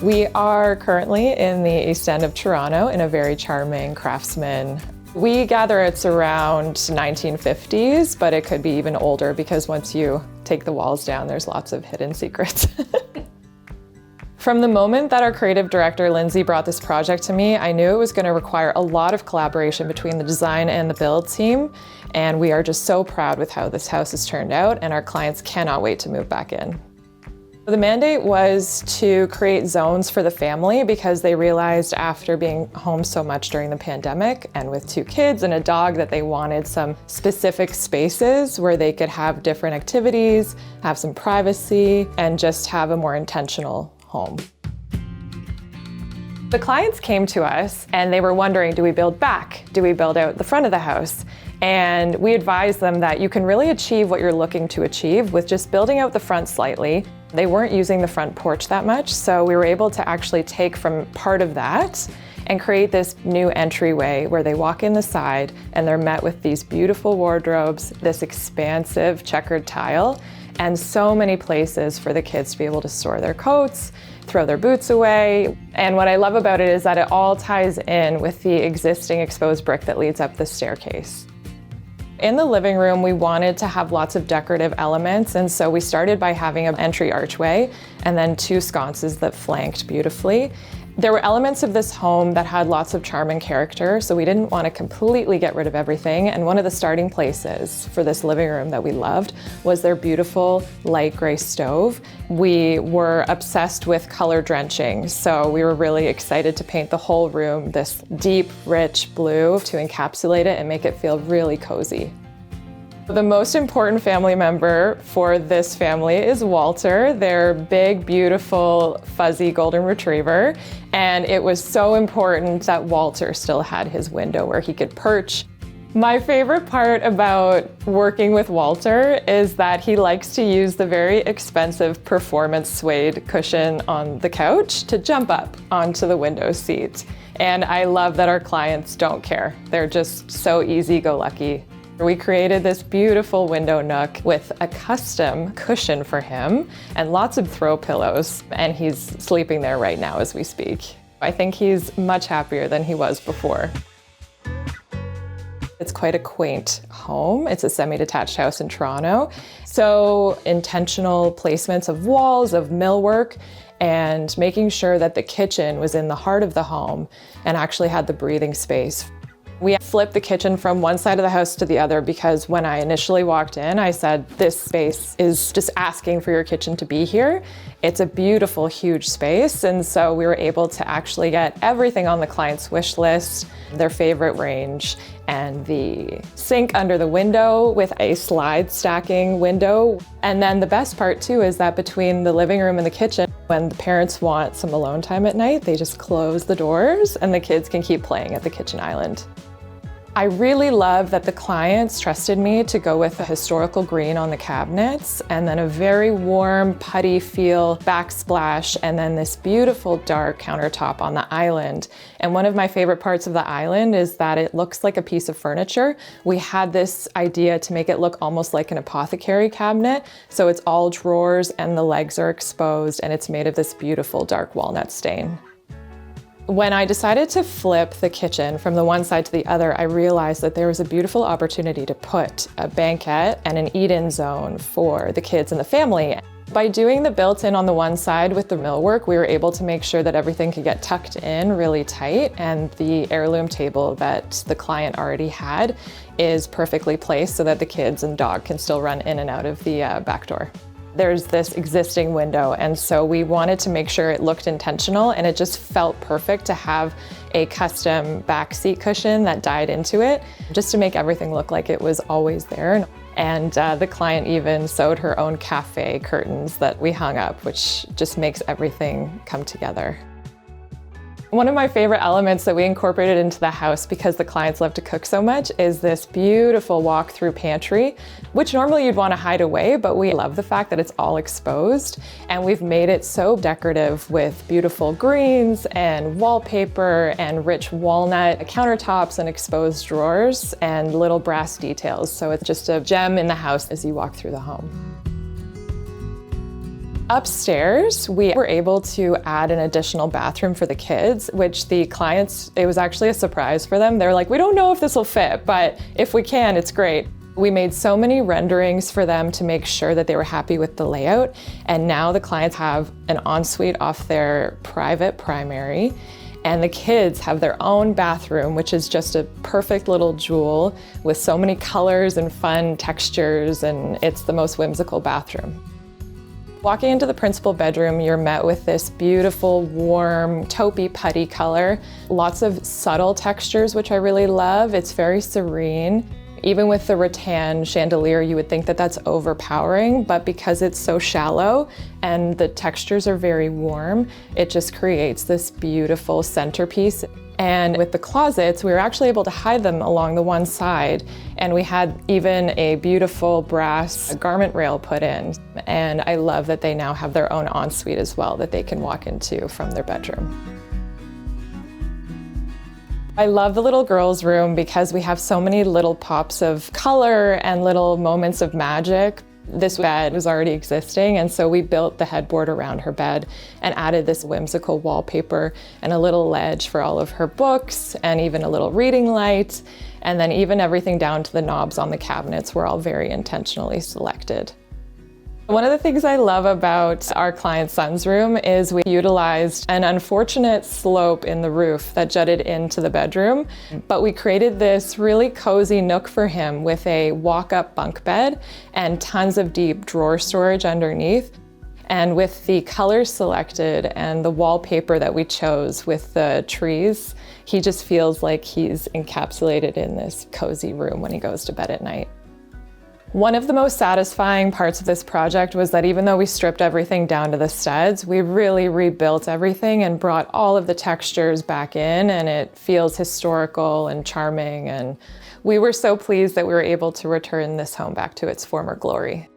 We are currently in the East End of Toronto in a very charming craftsman. We gather it's around 1950s, but it could be even older because once you take the walls down, there's lots of hidden secrets. From the moment that our creative director, Lindsay, brought this project to me, I knew it was going to require a lot of collaboration between the design and the build team, and we are just so proud with how this house has turned out, and our clients cannot wait to move back in. The mandate was to create zones for the family because they realized after being home so much during the pandemic and with 2 kids and a dog that they wanted some specific spaces where they could have different activities, have some privacy, and just have a more intentional home. The clients came to us and they were wondering, do we build back? Do we build out the front of the house? And we advised them that you can really achieve what you're looking to achieve with just building out the front slightly. They weren't using the front porch that much, so we were able to actually take from part of that and create this new entryway where they walk in the side and they're met with these beautiful wardrobes, this expansive checkered tile, and so many places for the kids to be able to store their coats, throw their boots away. And what I love about it is that it all ties in with the existing exposed brick that leads up the staircase. In the living room, we wanted to have lots of decorative elements, and so we started by having an entry archway and then 2 sconces that flanked beautifully. There were elements of this home that had lots of charm and character, so we didn't want to completely get rid of everything. And one of the starting places for this living room that we loved was their beautiful light gray stove. We were obsessed with color drenching, so we were really excited to paint the whole room this deep, rich blue to encapsulate it and make it feel really cozy. The most important family member for this family is Walter, their big, beautiful, fuzzy golden retriever. And it was so important that Walter still had his window where he could perch. My favorite part about working with Walter is that he likes to use the very expensive performance suede cushion on the couch to jump up onto the window seat. And I love that our clients don't care. They're just so easy-go-lucky. We created this beautiful window nook with a custom cushion for him and lots of throw pillows, and he's sleeping there right now as we speak. I think he's much happier than he was before. It's quite a quaint home. It's a semi-detached house in Toronto. So intentional placements of walls, of millwork, and making sure that the kitchen was in the heart of the home and actually had the breathing space. We flipped the kitchen from one side of the house to the other because when I initially walked in, I said, this space is just asking for your kitchen to be here. It's a beautiful, huge space. And so we were able to actually get everything on the client's wish list, their favorite range, and the sink under the window with a slide stacking window. And then the best part too is that between the living room and the kitchen, when the parents want some alone time at night, they just close the doors and the kids can keep playing at the kitchen island. I really love that the clients trusted me to go with a historical green on the cabinets and then a very warm putty feel backsplash and then this beautiful dark countertop on the island. And one of my favorite parts of the island is that it looks like a piece of furniture. We had this idea to make it look almost like an apothecary cabinet. So it's all drawers and the legs are exposed and it's made of this beautiful dark walnut stain. When I decided to flip the kitchen from the one side to the other, I realized that there was a beautiful opportunity to put a banquette and an eat-in zone for the kids and the family. By doing the built-in on the one side with the millwork, we were able to make sure that everything could get tucked in really tight, and the heirloom table that the client already had is perfectly placed so that the kids and dog can still run in and out of the back door. There's this existing window, and so we wanted to make sure it looked intentional, and it just felt perfect to have a custom back seat cushion that dyed into it, just to make everything look like it was always there. And the client even sewed her own cafe curtains that we hung up, which just makes everything come together. One of my favorite elements that we incorporated into the house because the clients love to cook so much is this beautiful walk-through pantry, which normally you'd want to hide away, but we love the fact that it's all exposed. And we've made it so decorative with beautiful greens and wallpaper and rich walnut countertops and exposed drawers and little brass details. So it's just a gem in the house as you walk through the home. Upstairs, we were able to add an additional bathroom for the kids, which the clients, it was actually a surprise for them. They're like, we don't know if this will fit, but if we can, it's great. We made so many renderings for them to make sure that they were happy with the layout. And now the clients have an ensuite off their private primary. And the kids have their own bathroom, which is just a perfect little jewel with so many colors and fun textures, and it's the most whimsical bathroom. Walking into the principal bedroom, you're met with this beautiful, warm, taupey putty color. Lots of subtle textures, which I really love. It's very serene. Even with the rattan chandelier, you would think that that's overpowering, but because it's so shallow and the textures are very warm, it just creates this beautiful centerpiece. And with the closets, we were actually able to hide them along the one side, and we had even a beautiful brass garment rail put in. And I love that they now have their own ensuite as well that they can walk into from their bedroom. I love the little girls' room because we have so many little pops of color and little moments of magic. This bed was already existing, and so we built the headboard around her bed and added this whimsical wallpaper and a little ledge for all of her books and even a little reading light. And then even everything down to the knobs on the cabinets were all very intentionally selected. One of the things I love about our client's son's room is we utilized an unfortunate slope in the roof that jutted into the bedroom, but we created this really cozy nook for him with a walk-up bunk bed and tons of deep drawer storage underneath. And with the colors selected and the wallpaper that we chose with the trees, he just feels like he's encapsulated in this cozy room when he goes to bed at night. One of the most satisfying parts of this project was that even though we stripped everything down to the studs, we really rebuilt everything and brought all of the textures back in, and it feels historical and charming. And we were so pleased that we were able to return this home back to its former glory.